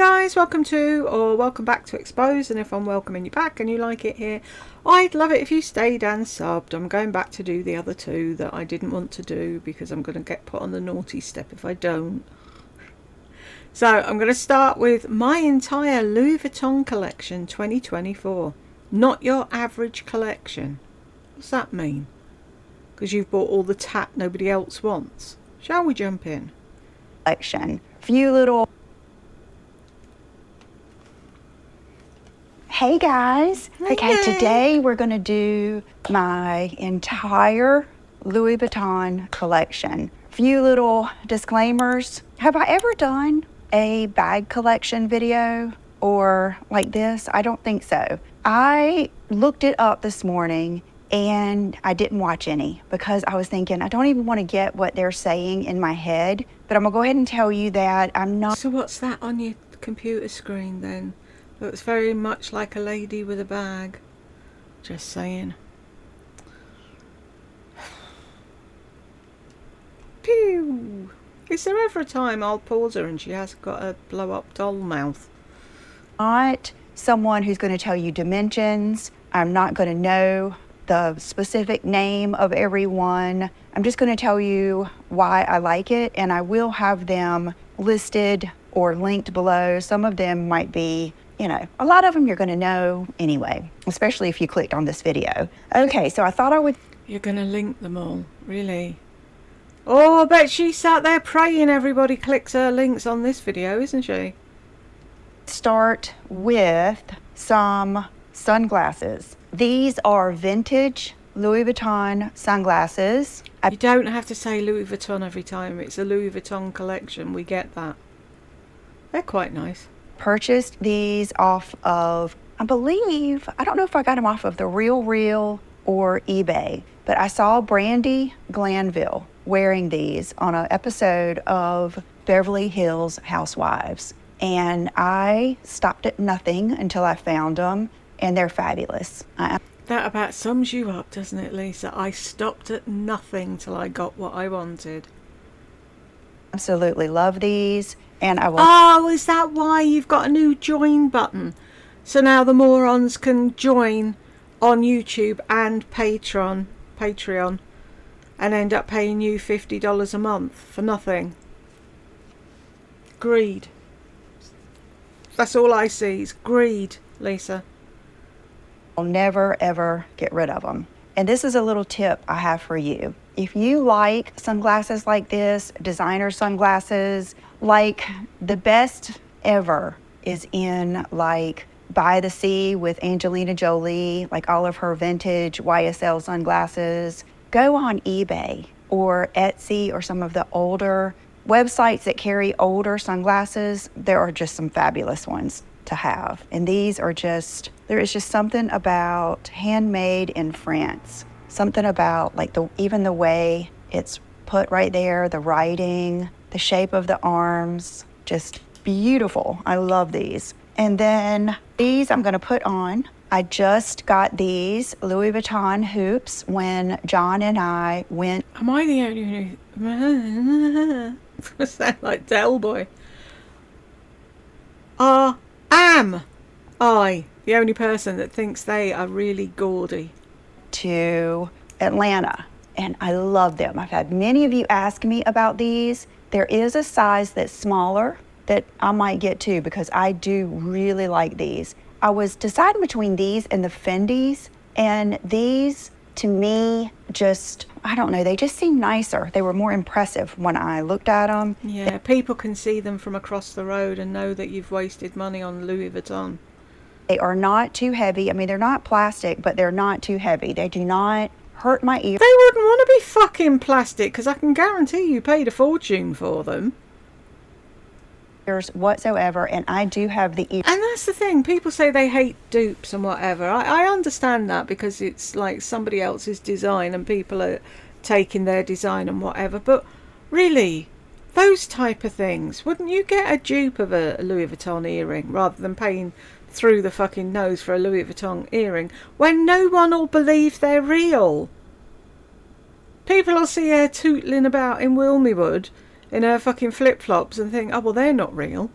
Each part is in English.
guys, welcome back to Expose, and if I'm welcoming you back and you like it here, I'd love it if you stayed and subbed. I'm going back to do the other two that I didn't want to do because I'm going to get put on the naughty step if I don't. So I'm going to start with my entire Louis Vuitton collection 2024. Not your average collection. What's that mean? Because you've bought all the tat nobody else wants. Shall we jump in? Collection. Few little... Hey guys. Okay, today we're going to do my entire Louis Vuitton collection. Few little disclaimers. Have I ever done a bag collection video or like this? I don't think so. I looked it up this morning and I didn't watch any because I was thinking I don't even want to get what they're saying in my head, but I'm gonna go ahead and tell you that I'm not. So what's that on your computer screen then? Looks very much like a lady with a bag. Just saying. Pew! Is there ever a time I'll pause her and she has got a blow up doll mouth? Not someone who's going to tell you dimensions. I'm not going to know the specific name of everyone. I'm just going to tell you why I like it, and I will have them listed or linked below. Some of them might be, you know, a lot of them you're going to know anyway, especially if you clicked on this video. Okay, so I thought I would... You're going to link them all, really? Oh, I bet she sat there praying everybody clicks her links on this video, isn't she? Start with some sunglasses. These are vintage Louis Vuitton sunglasses. You don't have to say Louis Vuitton every time. It's a Louis Vuitton collection. We get that. They're quite nice. Purchased these off of, I believe, I don't know if I got them off of The Real or eBay, but I saw Brandy Glanville wearing these on an episode of Beverly Hills Housewives. And I stopped at nothing until I found them, and they're fabulous. That about sums you up, doesn't it, Lisa? I stopped at nothing till I got what I wanted. Absolutely love these, and I will... Oh, is that why you've got a new join button? So now the morons can join on YouTube and Patreon, and end up paying you $50 a month for nothing. Greed. That's all I see is greed, Lisa. I'll never, ever get rid of them. And this is a little tip I have for you. If you like sunglasses like this, designer sunglasses, like the best ever is in like By the Sea with Angelina Jolie, like all of her vintage YSL sunglasses, go on eBay or Etsy or some of the older websites that carry older sunglasses. There are just some fabulous ones to have. And these are just, there is just something about handmade in France. Something about like even the way it's put right there, the writing, the shape of the arms, just beautiful. I love these. And then these I'm going to put on. I just got these Louis Vuitton hoops when John and I went. Am I the only one who sound like Del Boy? Am I the only person that thinks they are really gaudy? To Atlanta, and I love them. I've had many of you ask me about these. There is a size that's smaller that I might get too because I do really like these. I was deciding between these and the Fendi's, and these to me just, I don't know, they just seem nicer. They were more impressive when I looked at them. Yeah, people can see them from across the road and know that you've wasted money on Louis Vuitton. They are not too heavy. I mean, they're not plastic, but they're not too heavy. They do not hurt my ear. They wouldn't want to be fucking plastic because I can guarantee you paid a fortune for them. Whatsoever, and I do have the ear. And that's the thing, people say they hate dupes and whatever. I understand that because it's like somebody else's design and people are taking their design and whatever, but really, those type of things, wouldn't you get a dupe of a Louis Vuitton earring rather than paying through the fucking nose for a Louis Vuitton earring when no one will believe they're real? People will see her tootling about in Wilmywood in her fucking flip-flops and think, oh, well, they're not real.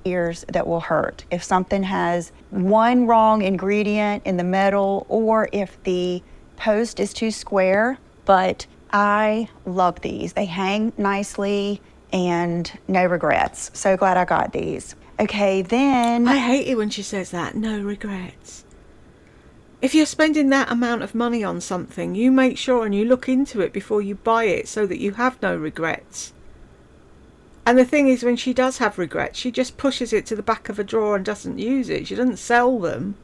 ears that will hurt. If something has one wrong ingredient in the metal, or if the post is too square, but I love these. They hang nicely and no regrets. So glad I got these. Okay, then. I hate it when she says that, no regrets. If you're spending that amount of money on something, you make sure and you look into it before you buy it so that you have no regrets. And the thing is, when she does have regrets, she just pushes it to the back of a drawer and doesn't use it. She doesn't sell them.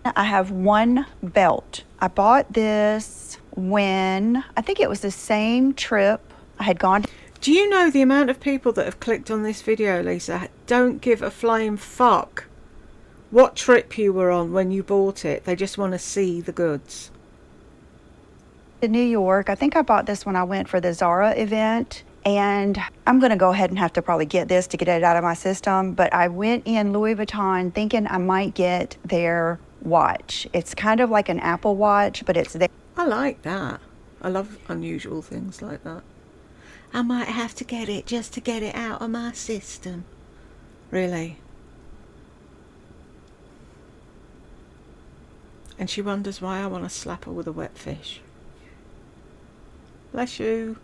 I have one belt. I bought this when, I think it was the same trip I had gone to. Do you know the amount of people that have clicked on this video, Lisa, don't give a flying fuck what trip you were on when you bought it? They just want to see the goods. In New York, I think I bought this when I went for the Zara event. And I'm going to go ahead and have to probably get this to get it out of my system. But I went in Louis Vuitton thinking I might get their watch. It's kind of like an Apple Watch, but it's there. I like that. I love unusual things like that. I might have to get it just to get it out of my system. Really. And she wonders why I want to slap her with a wet fish. Bless you.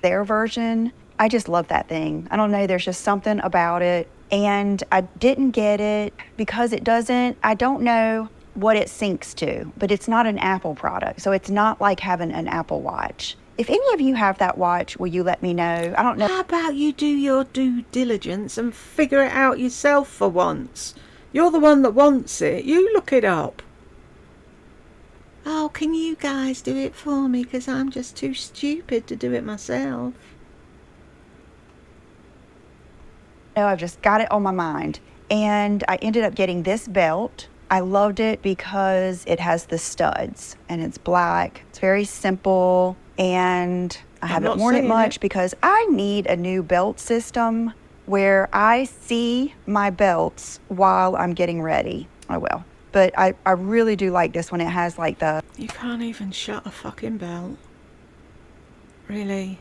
Their version. I just love that thing. I don't know, there's just something about it. And I didn't get it because it doesn't, I don't know what it syncs to, but it's not an Apple product. So it's not like having an Apple Watch. If any of you have that watch, will you let me know? I don't know. How about you do your due diligence and figure it out yourself for once? You're the one that wants it. You look it up. Oh, can you guys do it for me? Because I'm just too stupid to do it myself. No, I've just got it on my mind. And I ended up getting this belt. I loved it because it has the studs and it's black. It's very simple. And I haven't worn it much because I need a new belt system where I see my belts while I'm getting ready. Oh well. But I really do like this one. It has like the... You can't even shut a fucking belt. Really?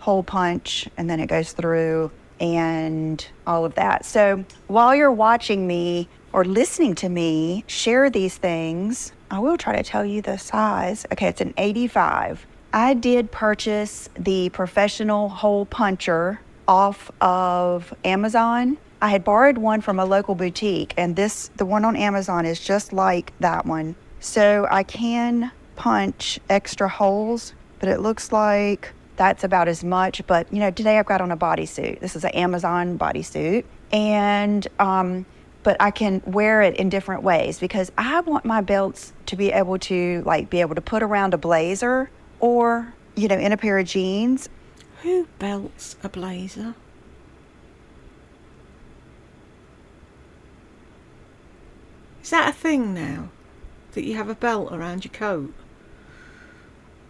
hole punch, and then it goes through and all of that. So while you're watching me or listening to me share these things, I will try to tell you the size. Okay, it's an 85. I did purchase the professional hole puncher off of Amazon. I had borrowed one from a local boutique, and the one on Amazon is just like that one. So I can punch extra holes, but it looks like that's about as much. But you know, today I've got on a bodysuit. This is an Amazon bodysuit, and but I can wear it in different ways because I want my belts to be able to put around a blazer or, you know, in a pair of jeans. Who belts a blazer? Is that a thing now? That you have a belt around your coat?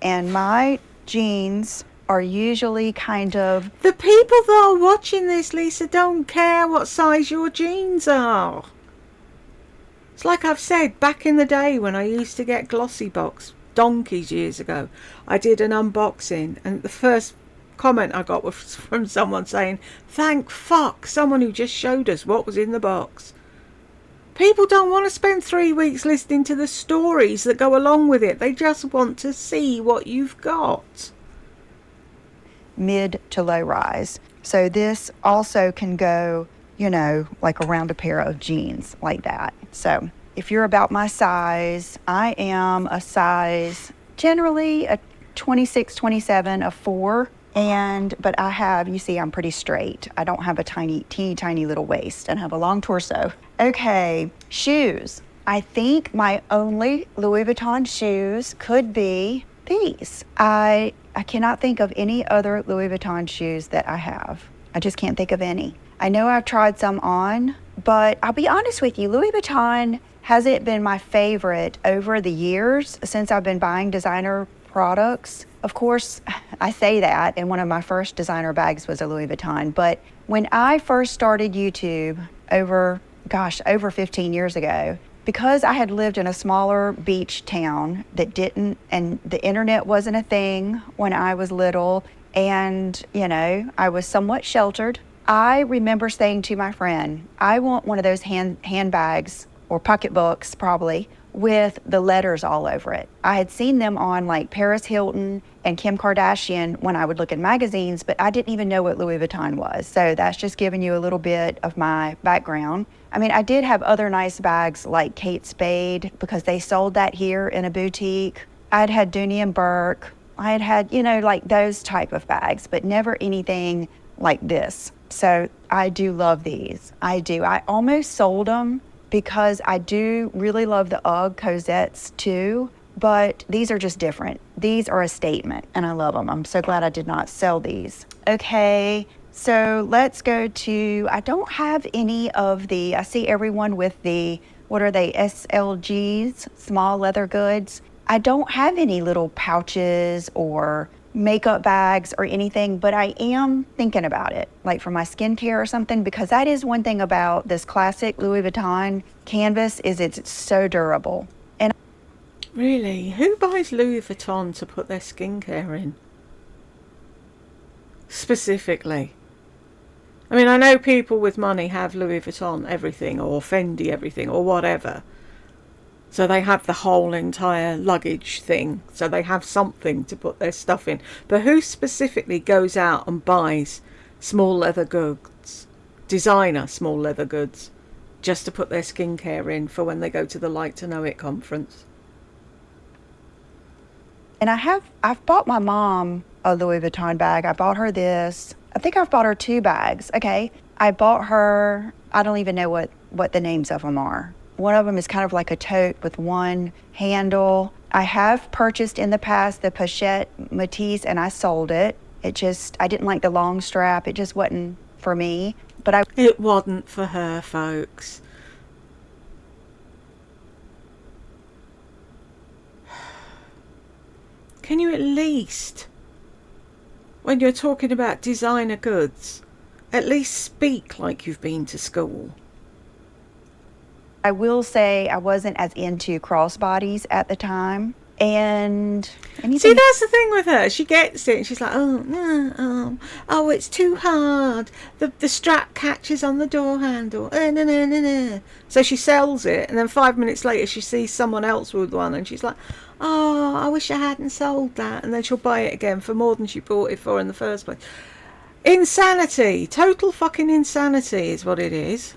And my jeans are usually kind of... The people that are watching this, Lisa, don't care what size your jeans are. It's like I've said, back in the day when I used to get Glossy Box, donkeys years ago, I did an unboxing, and the first comment I got was from someone saying, "Thank fuck, someone who just showed us what was in the box." People don't want to spend 3 weeks listening to the stories that go along with it. They just want to see what you've got. Mid to low rise. So this also can go, you know, like around a pair of jeans like that. So if you're about my size, I am a size, generally a 26, 27, a 4. But I have, you see, I'm pretty straight. I don't have a teeny tiny little waist and have a long torso. Okay, shoes. I think my only Louis Vuitton shoes could be these. I cannot think of any other Louis Vuitton shoes that I have. I just can't think of any. I know I've tried some on, but I'll be honest with you, Louis Vuitton hasn't been my favorite over the years since I've been buying designer products. Of course, I say that, and one of my first designer bags was a Louis Vuitton. But when I first started YouTube over 15 years ago, because I had lived in a smaller beach town that didn't, and the internet wasn't a thing when I was little, and, I was somewhat sheltered. I remember saying to my friend, I want one of those handbags or pocketbooks, probably, with the letters all over it. I had seen them on like Paris Hilton and Kim Kardashian when I would look in magazines, but I didn't even know what Louis Vuitton was. So that's just giving you a little bit of my background. I mean, I did have other nice bags like Kate Spade because they sold that here in a boutique. I'd had Dooney and Burke. I had had, like those type of bags, but never anything like this. So I do love these. I do. I almost sold them because I do really love the UGG Cosettes too, but these are just different. These are a statement and I love them. I'm so glad I did not sell these. Okay, so let's go to, I don't have any of I see everyone with the, what are they, SLGs, small leather goods. I don't have any little pouches or makeup bags or anything, but I am thinking about it, like for my skincare or something, because that is one thing about this classic Louis Vuitton canvas is it's so durable. And Really? Who buys Louis Vuitton to put their skincare in? Specifically. I mean, I know people with money have Louis Vuitton everything or Fendi everything or whatever. So they have the whole entire luggage thing. So they have something to put their stuff in. But who specifically goes out and buys small leather goods, designer small leather goods, just to put their skincare in for when they go to the Like to Know It conference? And I've bought my mom a Louis Vuitton bag. I bought her this. I think I've bought her 2 bags. Okay. I bought her, I don't even know what the names of them are. One of them is kind of like a tote with one handle. I have purchased in the past the Pochette Matisse and I sold it. I didn't like the long strap. It just wasn't for me. But It wasn't for her, folks. Can you at least, when you're talking about designer goods, at least speak like you've been to school? I will say I wasn't as into crossbodies at the time. And see, that's the thing with her. She gets it and she's like, oh no, oh, it's too hard. The strap catches on the door handle. So she sells it, and then 5 minutes later she sees someone else with one and she's like, oh, I wish I hadn't sold that. And then she'll buy it again for more than she bought it for in the first place. Insanity. Total fucking insanity is what it is.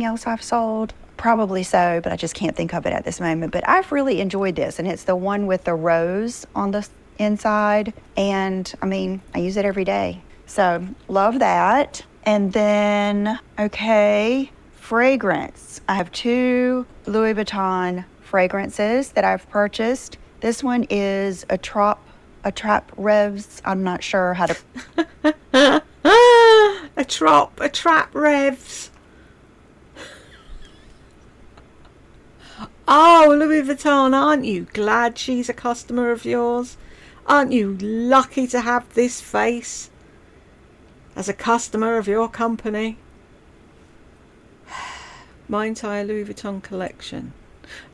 Else I've sold? Probably so, but I just can't think of it at this moment. But I've really enjoyed this, and it's the one with the rose on the inside. And I mean, I use it every day. So love that. And then, okay, fragrance. I have 2 Louis Vuitton fragrances that I've purchased. This one is a Trap Revs. I'm not sure how to. a Trap Revs. Oh, Louis Vuitton, aren't you glad she's a customer of yours? Aren't you lucky to have this face as a customer of your company? My entire Louis Vuitton collection.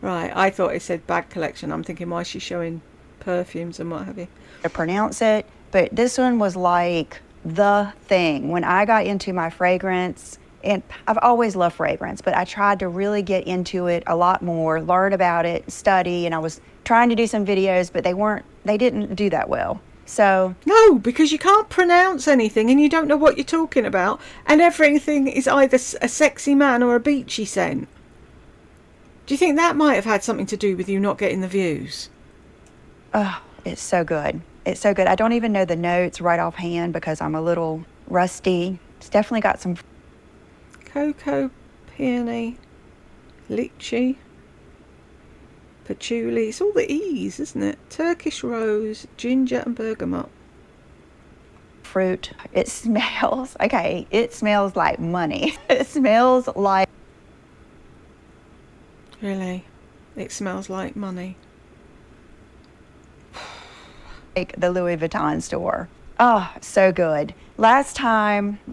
Right, I thought it said bag collection. I'm thinking, why is she showing perfumes and what have you? To pronounce it, but this one was like the thing. When I got into my fragrance, and I've always loved fragrance, but I tried to really get into it a lot more, learn about it, study, and I was trying to do some videos, but they didn't do that well. So no, because you can't pronounce anything and you don't know what you're talking about, and everything is either a sexy man or a beachy scent. Do you think that might have had something to do with you not getting the views? Oh, it's so good. It's so good. I don't even know the notes right offhand because I'm a little rusty. It's definitely got some cocoa, peony, lychee, patchouli. It's all the E's, isn't it? Turkish rose, ginger and bergamot. Fruit. It smells like money. It smells like... Really? It smells like money. Like the Louis Vuitton store. Oh, so good. It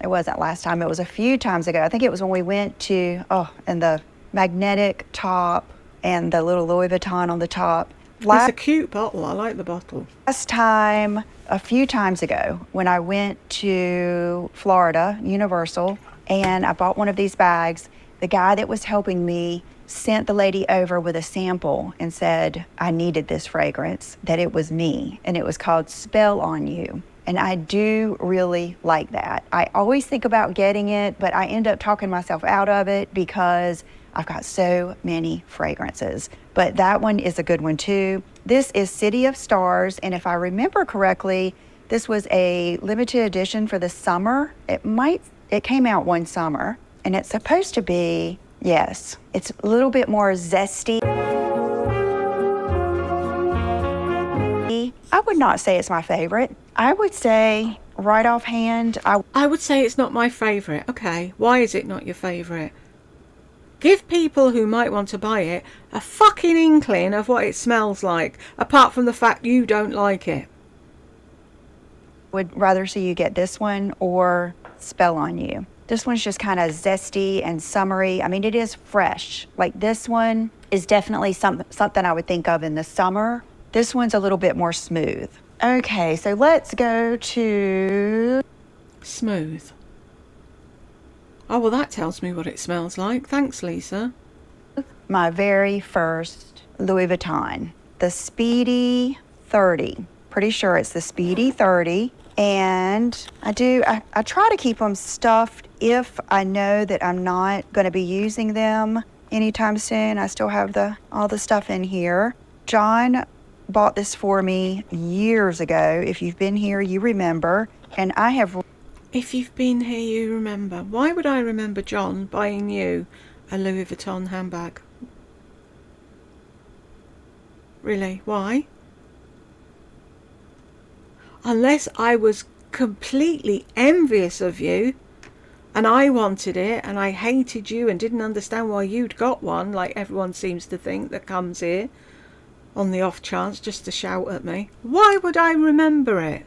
wasn't last time, it was a few times ago. I think it was when we went to, in the magnetic top and the little Louis Vuitton on the top. It's a cute bottle. I like the bottle. Last time, a few times ago, when I went to Florida, Universal, and I bought one of these bags, the guy that was helping me sent the lady over with a sample and said I needed this fragrance, that it was me, and it was called Spell on You. And I do really like that. I always think about getting it, but I end up talking myself out of it because I've got so many fragrances. But that one is a good one too. This is City of Stars, and if I remember correctly, this was a limited edition for the summer. It came out one summer, and it's supposed to be, yes, it's a little bit more zesty. I would not say it's my favorite. I would say, right offhand, I would say it's not my favourite. Okay, why is it not your favourite? Give people who might want to buy it a fucking inkling of what it smells like, apart from the fact you don't like it. would rather see you get this one or Spell on You. This one's just kind of zesty and summery. I mean, it is fresh. Like, this one is definitely something I would think of in the summer. This one's a little bit more smooth. Okay, so let's go to... Smooth. Oh, well, that tells me what it smells like. Thanks, Lisa. my very first Louis Vuitton, the Speedy 30. Pretty sure it's the Speedy 30. And I try to keep them stuffed if I know that I'm not going to be using them anytime soon. I still have all the stuff in here. John bought this for me years ago. If you've been here, you remember. And I have... If you've been here, you remember. Why would I remember John buying you a Louis Vuitton handbag? Really? Why? Unless I was completely envious of you and I wanted it and I hated you and didn't understand why you'd got one, like everyone seems to think that comes here on the off chance just to shout at me. Why would I remember it?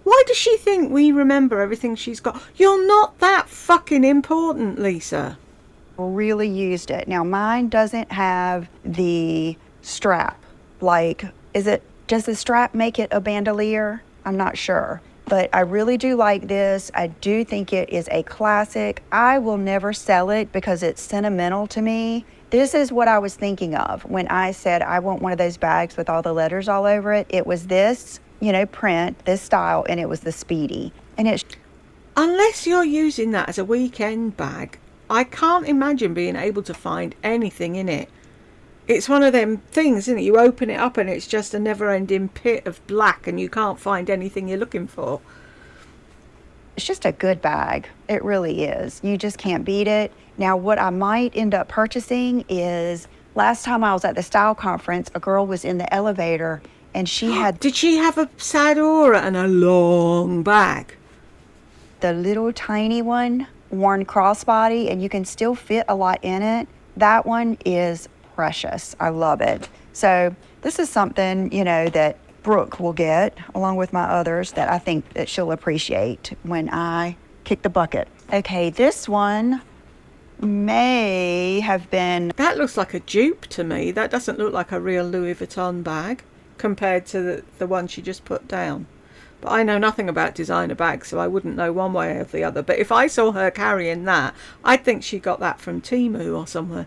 Why does she think we remember everything she's got? You're not that fucking important, Lisa. Really used it. Now, mine doesn't have the strap. Like, does the strap make it a bandolier? I'm not sure. But I really do like this. I do think it is a classic. I will never sell it because it's sentimental to me. This is what I was thinking of when I said I want one of those bags with all the letters all over it. It was this, print, this style, and it was the Speedy. And it's... Unless you're using that as a weekend bag, I can't imagine being able to find anything in it. It's one of them things, isn't it? You open it up and it's just a never-ending pit of black and you can't find anything you're looking for. It's just a good bag. It really is. You just can't beat it. Now, what I might end up purchasing is, last time I was at the style conference, a girl was in the elevator and she had... Did she have a sad aura and a long bag? The little tiny one, worn crossbody, and you can still fit a lot in it. That one is precious. I love it. So this is something, that Brooke will get, along with my others, that I think that she'll appreciate when I kick the bucket. Okay, this one may have been... That looks like a dupe to me. That doesn't look like a real Louis Vuitton bag compared to the one she just put down. But I know nothing about designer bags, so I wouldn't know one way or the other. But if I saw her carrying that, I'd think she got that from Temu or somewhere.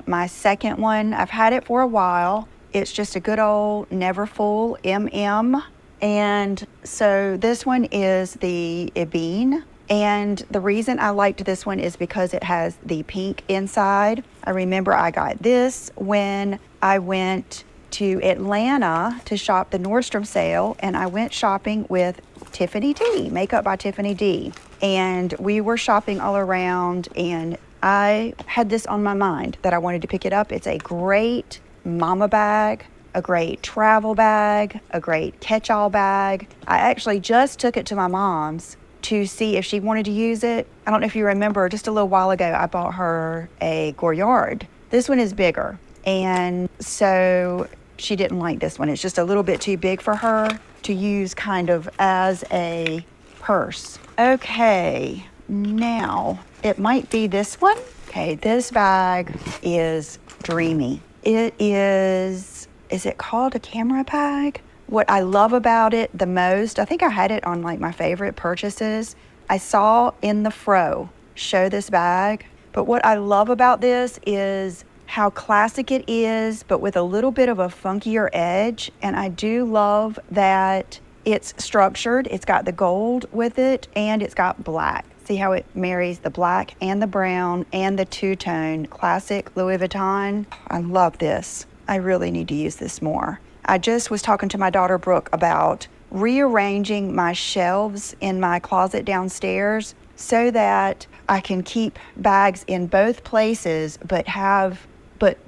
My second one, I've had it for a while. It's just a good old Neverfull MM. And so this one is the Ebene. And the reason I liked this one is because it has the pink inside. I remember I got this when I went to Atlanta to shop the Nordstrom sale, and I went shopping with Tiffany D, Makeup by Tiffany D. And we were shopping all around, and I had this on my mind that I wanted to pick it up. It's a great mama bag, a great travel bag, a great catch-all bag. I actually just took it to my mom's to see if she wanted to use it. I don't know if you remember, just a little while ago, I bought her a Goyard. This one is bigger. And so she didn't like this one. It's just a little bit too big for her to use kind of as a purse. Okay, now it might be this one. Okay, this bag is dreamy. Is it called a camera bag? What I love about it the most, I think I had it on like my favorite purchases. I saw in the Fro show this bag, but what I love about this is how classic it is, but with a little bit of a funkier edge. And I do love that it's structured. It's got the gold with it and it's got black. See how it marries the black and the brown and the two-tone classic Louis Vuitton. I love this. I really need to use this more. I just was talking to my daughter Brooke about rearranging my shelves in my closet downstairs so that I can keep bags in both places but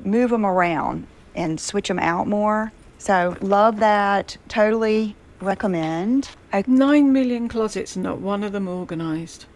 move them around and switch them out more. So love that. Totally recommend. 9 million closets and not one of them organised.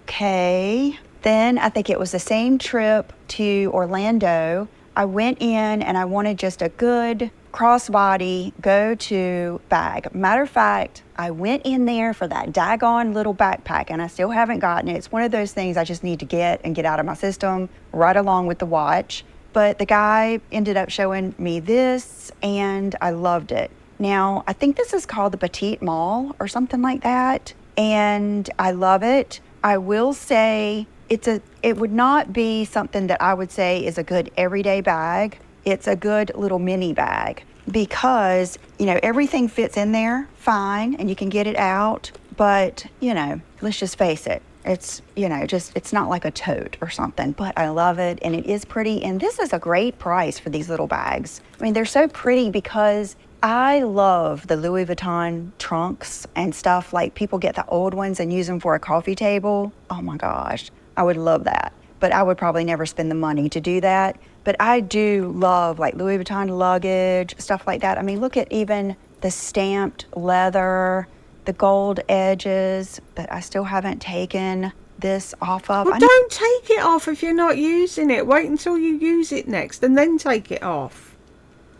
Okay. Then I think it was the same trip to Orlando. I went in and I wanted just a good crossbody go-to bag. Matter of fact, I went in there for that daggone little backpack and I still haven't gotten it. It's one of those things I just need to get and get out of my system right along with the watch. But the guy ended up showing me this and I loved it. Now, I think this is called the Petite Mall or something like that. And I love it. I will say it would not be something that I would say is a good everyday bag. It's a good little mini bag because, everything fits in there fine and you can get it out. But, let's just face it. It's, it's not like a tote or something, but I love it and it is pretty. And this is a great price for these little bags. I mean, they're so pretty because I love the Louis Vuitton trunks and stuff. Like people get the old ones and use them for a coffee table. Oh my gosh, I would love that. But I would probably never spend the money to do that. But I do love like Louis Vuitton luggage, stuff like that. I mean, look at even the stamped leather, the gold edges that I still haven't taken this off of. Well, don't take it off if you're not using it. Wait until you use it next and then take it off.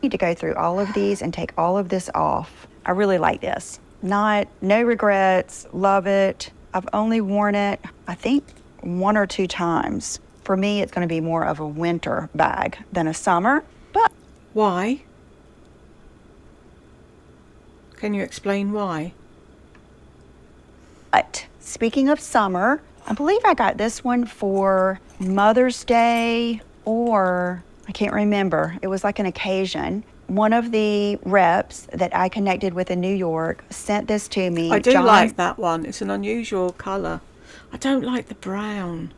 Need to go through all of these and take all of this off. I really like this. No regrets, love it. I've only worn it, I think, 1 or 2 times. For me, it's going to be more of a winter bag than a summer, but... Why? Can you explain why? But speaking of summer, I believe I got this one for Mother's Day or... I can't remember. It was like an occasion. One of the reps that I connected with in New York sent this to me. I do like that one. It's an unusual colour. I don't like the brown.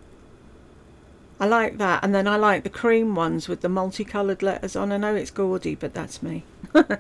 I like that. And then I like the cream ones with the multicoloured letters on. I know it's gaudy, but that's me. But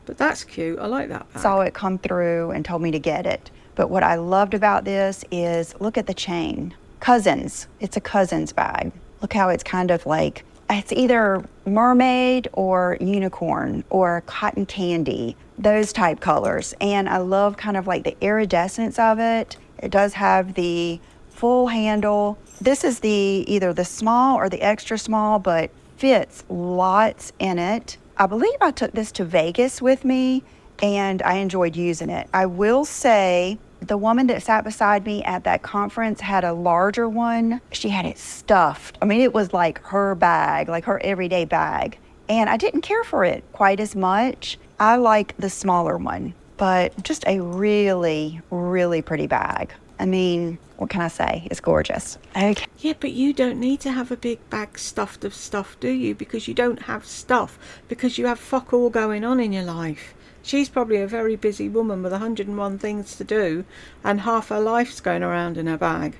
that's cute. I like that bag. Saw it come through and told me to get it. But what I loved about this is, look at the chain. Cousins. It's a Cousins bag. Look how it's kind of like... It's either mermaid or unicorn or cotton candy, those type colors. And I love kind of like the iridescence of it. It does have the full handle. This is either the small or the extra small, but fits lots in it. I believe I took this to Vegas with me and I enjoyed using it. I will say the woman that sat beside me at that conference had a larger one. She had it stuffed. I mean, it was like her bag, like her everyday bag. And I didn't care for it quite as much. I like the smaller one, but just a really, really pretty bag. I mean, what can I say? It's gorgeous. Okay. Yeah, but you don't need to have a big bag stuffed of stuff, do you? Because you don't have stuff. Because you have fuck all going on in your life. She's probably a very busy woman with 101 things to do, and half her life's going around in her bag.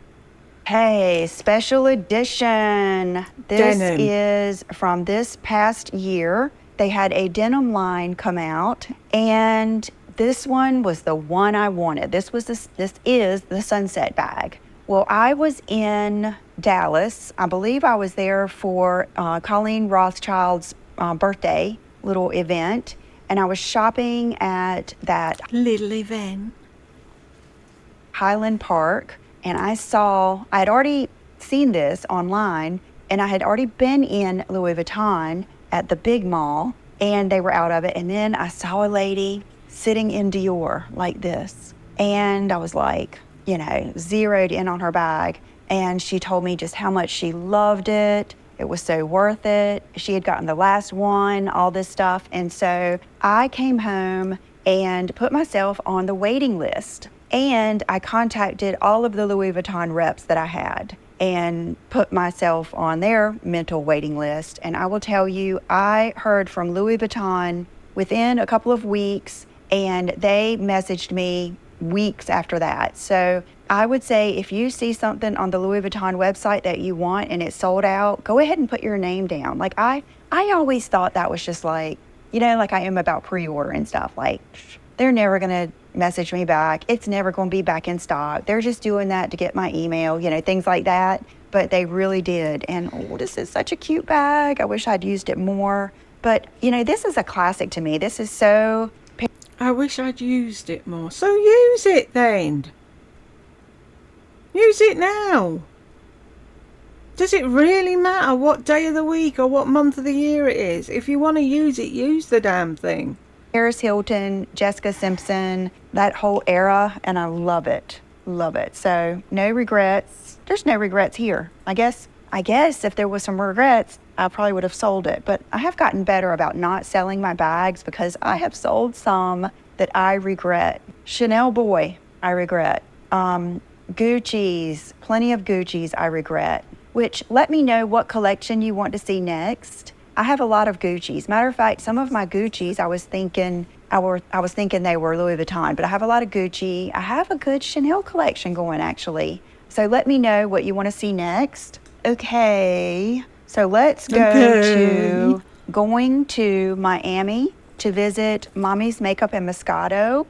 Hey, special edition. This Denim. is from this past year. They had a denim line come out, and this one was the one I wanted. This is the sunset bag. Well, I was in Dallas. I believe I was there for Colleen Rothschild's birthday little event. And I was shopping at that little event, Highland Park, and I had already seen this online, and I had already been in Louis Vuitton at the big mall, and they were out of it. And then I saw a lady sitting in Dior like this, and I was like, zeroed in on her bag. and she told me just how much she loved it. It was so worth it. She had gotten the last one, all this stuff. And so I came home and put myself on the waiting list. And I contacted all of the Louis Vuitton reps that I had and put myself on their mental waiting list. And I will tell you, I heard from Louis Vuitton within a couple of weeks, and they messaged me weeks after that. So I would say if you see something on the Louis Vuitton website that you want and it's sold out, go ahead and put your name down. Like I always thought that was just like, like I am about pre-order and stuff. Like they're never going to message me back. It's never going to be back in stock. They're just doing that to get my email, things like that. But they really did. And this is such a cute bag. I wish I'd used it more. But, this is a classic to me. This is so... I wish I'd used it more. So use it then. Use it now. Does it really matter what day of the week or what month of the year it is? If you want to use it, use the damn thing. Paris Hilton, Jessica Simpson, that whole era, and I love it. Love it. So no regrets. There's no regrets here. I guess if there was some regrets, I probably would have sold it. But I have gotten better about not selling my bags because I have sold some that I regret. Chanel Boy, I regret. Gucci's, plenty of Gucci's I regret. Which, let me know what collection you want to see next. I have a lot of Gucci's. Matter of fact, some of my Gucci's, I was thinking they were Louis Vuitton, but I have a lot of Gucci. I have a good Chanel collection going, actually. So let me know what you want to see next. Okay, so let's go going to Miami to visit Mommy's Makeup and Moscato.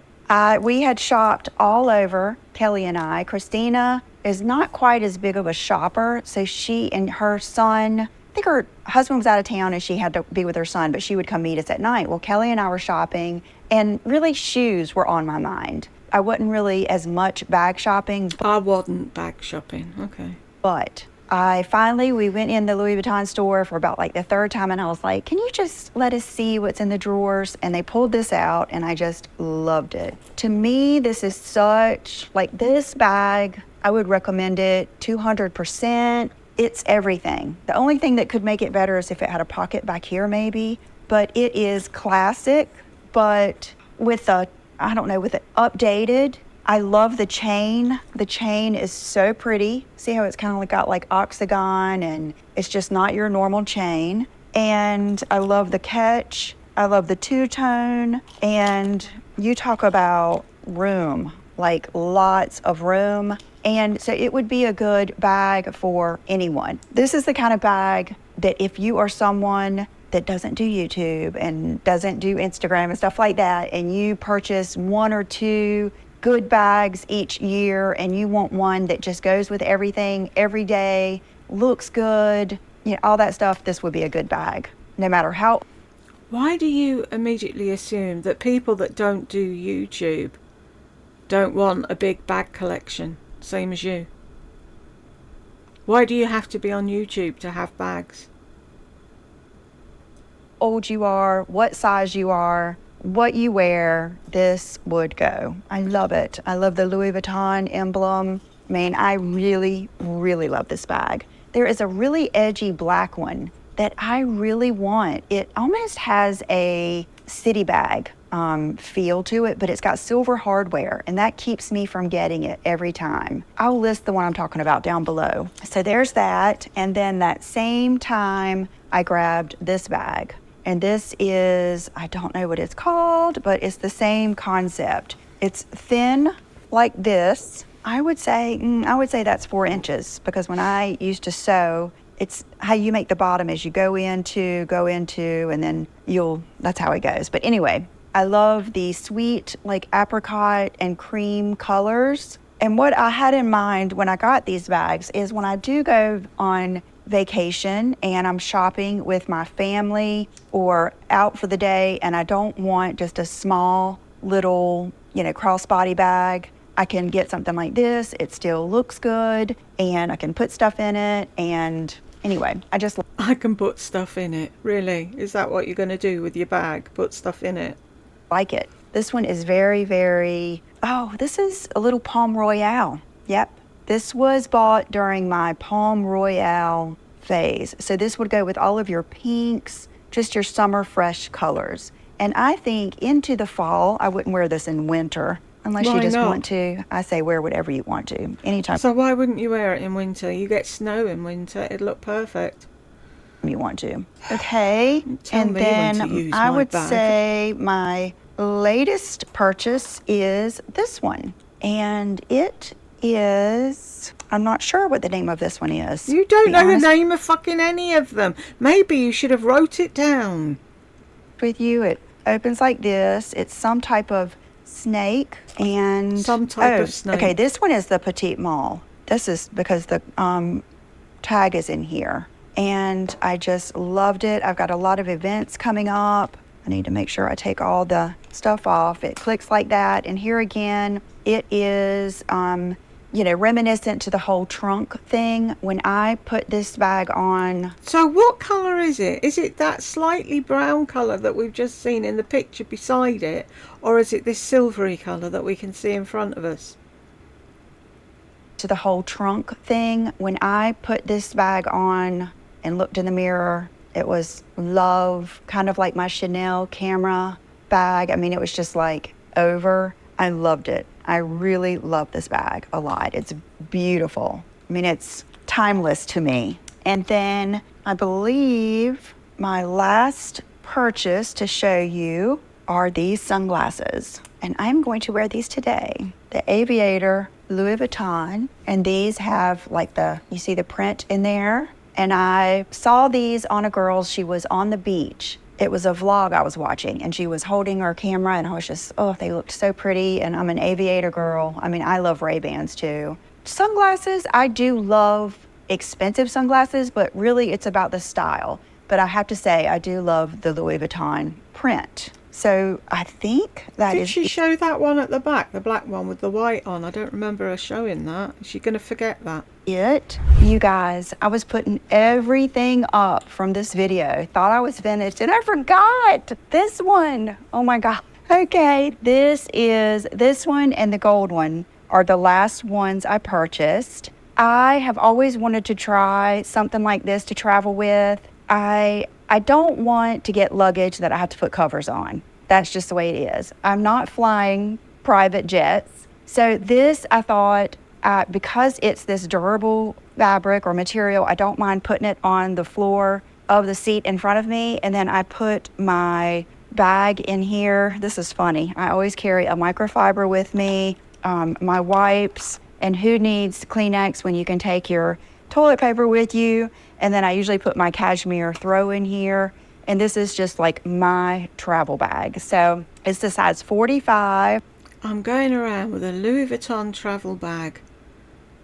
We had shopped all over, Kelly and I. Christina is not quite as big of a shopper, so she and her son, I think her husband was out of town and she had to be with her son, but she would come meet us at night. Well, Kelly and I were shopping, and really shoes were on my mind. I wasn't really as much bag shopping. I wasn't bag shopping, okay. But we went in the Louis Vuitton store for about like the third time, and I was like, can you just let us see what's in the drawers? And they pulled this out, and I just loved it. To me, this is this bag, I would recommend it 200%. It's everything. The only thing that could make it better is if it had a pocket back here maybe, but it is classic, but with it updated. I love the chain. The chain is so pretty. See how it's kind of got like octagon, and it's just not your normal chain. And I love the catch. I love the two-tone. And you talk about room, like lots of room. And so it would be a good bag for anyone. This is the kind of bag that if you are someone that doesn't do YouTube and doesn't do Instagram and stuff like that, and you purchase one or two good bags each year, and you want one that just goes with everything every day, looks good, all that stuff, this would be a good bag, no matter how. Why do you immediately assume that people that don't do YouTube don't want a big bag collection, same as you? Why do you have to be on YouTube to have bags? Old you are, what size you are, what you wear, this would go. I love it. I love the Louis Vuitton emblem. I really, really love this bag. There is a really edgy black one that I really want. It almost has a city bag feel to it, but it's got silver hardware, and that keeps me from getting it every time. I'll list the one I'm talking about down below. So there's that, and then that same time I grabbed this bag. And this is, I don't know what it's called, but it's the same concept. It's thin like this. I would say that's 4 inches, because when I used to sew, it's how you make the bottom is you go into, and then that's how it goes. But anyway, I love the sweet like apricot and cream colors. And what I had in mind when I got these bags is when I do go on vacation and I'm shopping with my family or out for the day, and I don't want just a small little, crossbody bag, I can get something like this. It still looks good, and I can put stuff in it. And anyway, I can put stuff in it. Really? Is that what you're going to do with your bag? Put stuff in it? Like it. This one is very, very, this is a little Palm Royale. Yep. This was bought during my Palm Royale phase. So this would go with all of your pinks, just your summer fresh colors. And I think into the fall, I wouldn't wear this in winter unless you Why just not? want to. I say wear whatever you want to, anytime So why wouldn't you wear it in winter? You get snow in winter. It'd look perfect. you want to. Okay. Tell And me when to then use I my would bag. say my latest purchase is this one. And it is, I'm not sure what the name of this one is. You to don't be know the honest name of fucking any of them. Maybe you should have wrote it down. with you. It opens like this. It's some type of snake and Some type of snake. Okay, this one is the petite mall. This is because the tag is in here. And I just loved it. I've got a lot of events coming up. I need to make sure I take all the stuff off. It clicks like that. And here again, it is, reminiscent to the whole trunk thing. When I put this bag on, So what colour is it? Is it that slightly brown colour that we've just seen in the picture beside it? Or is it this silvery colour that we can see in front of us? to the whole trunk thing, when I put this bag on and looked in the mirror, it was love, kind of like my Chanel camera bag. I mean, it was just like over. I loved it. I really love this bag a lot. It's beautiful. I mean, it's timeless to me. And then I believe my last purchase to show you are these sunglasses. And I'm going to wear these today. The Aviator Louis Vuitton. And these have like you see the print in there. And I saw these on a girl. She was on the beach. It was a vlog I was watching, and she was holding her camera, and I was just, they looked so pretty. And I'm an Aviator girl. I mean, I love Ray-Bans too. Sunglasses, I do love expensive sunglasses, but really it's about the style. But I have to say, I do love the Louis Vuitton print. So I think that Did she show that one at the back, the black one with the white on? I don't remember her showing that. Is she going to forget that? it. You guys, I was putting everything up from this video. Thought I was finished, and I forgot this one. Oh my God. Okay, this one and the gold one are the last ones I purchased. I have always wanted to try something like this to travel with. I don't want to get luggage that I have to put covers on. That's just the way it is. I'm not flying private jets. So this, I thought, because it's this durable fabric or material, I don't mind putting it on the floor of the seat in front of me. And then I put my bag in here. This is funny. I always carry a microfiber with me, my wipes, and who needs Kleenex when you can take your toilet paper with you? And then I usually put my cashmere throw in here. And this is just like my travel bag. So it's the size 45. I'm going around with a Louis Vuitton travel bag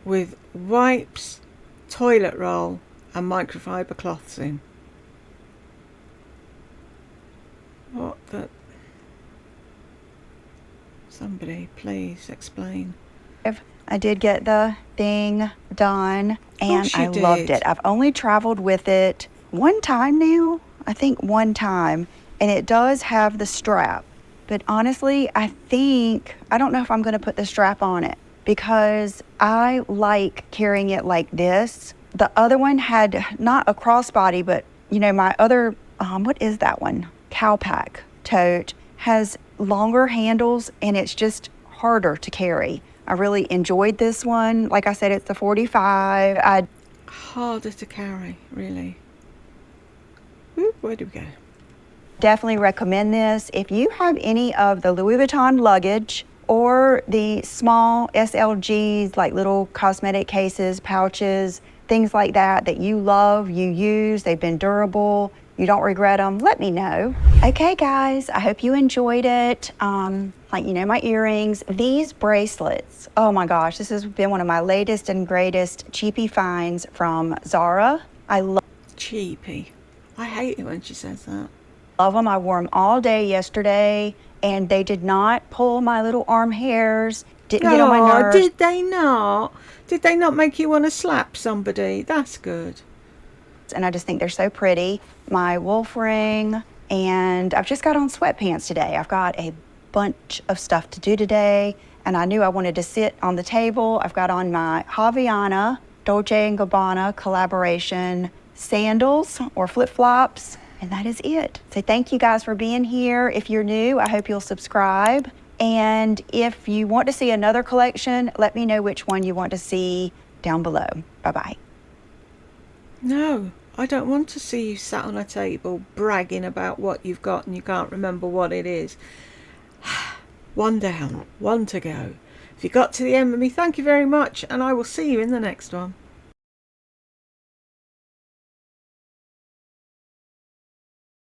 with wipes, toilet roll and microfiber cloths in. What the... Somebody please explain. I did get the thing done, and course you I loved did. it. I've only traveled with it one time now. I think one time. And it does have the strap. But honestly, I don't know if I'm going to put the strap on it because I like carrying it like this. The other one had not a crossbody, but my other, what is that one? Cowpack tote has longer handles, and it's just harder to carry. I really enjoyed this one. Like I said, it's the 45. Harder to carry, really. Ooh, where do we go? Definitely recommend this. If you have any of the Louis Vuitton luggage or the small SLGs, like little cosmetic cases, pouches, things like that you love, you use, they've been durable, you don't regret them, let me know. Okay, guys, I hope you enjoyed it. My earrings, these bracelets. Oh my gosh, this has been one of my latest and greatest cheapy finds from Zara. I love Cheapy. I hate it when she says that. them. I wore them all day yesterday, and they did not pull my little arm hairs, didn't get on my nerves. Did they not? Did they not make you want to slap somebody? That's good. And I just think they're so pretty. My wolf ring, and I've just got on sweatpants today. I've got a bunch of stuff to do today. and I knew I wanted to sit on the table. I've got on my Javiana Dolce & Gabbana collaboration sandals or flip-flops, and that is it. So thank you guys for being here. If you're new, I hope you'll subscribe. And if you want to see another collection, let me know which one you want to see down below. Bye-bye. No, I don't want to see you sat on a table bragging about what you've got and you can't remember what it is. One down, one to go. If you got to the end with me, thank you very much, and I will see you in the next one.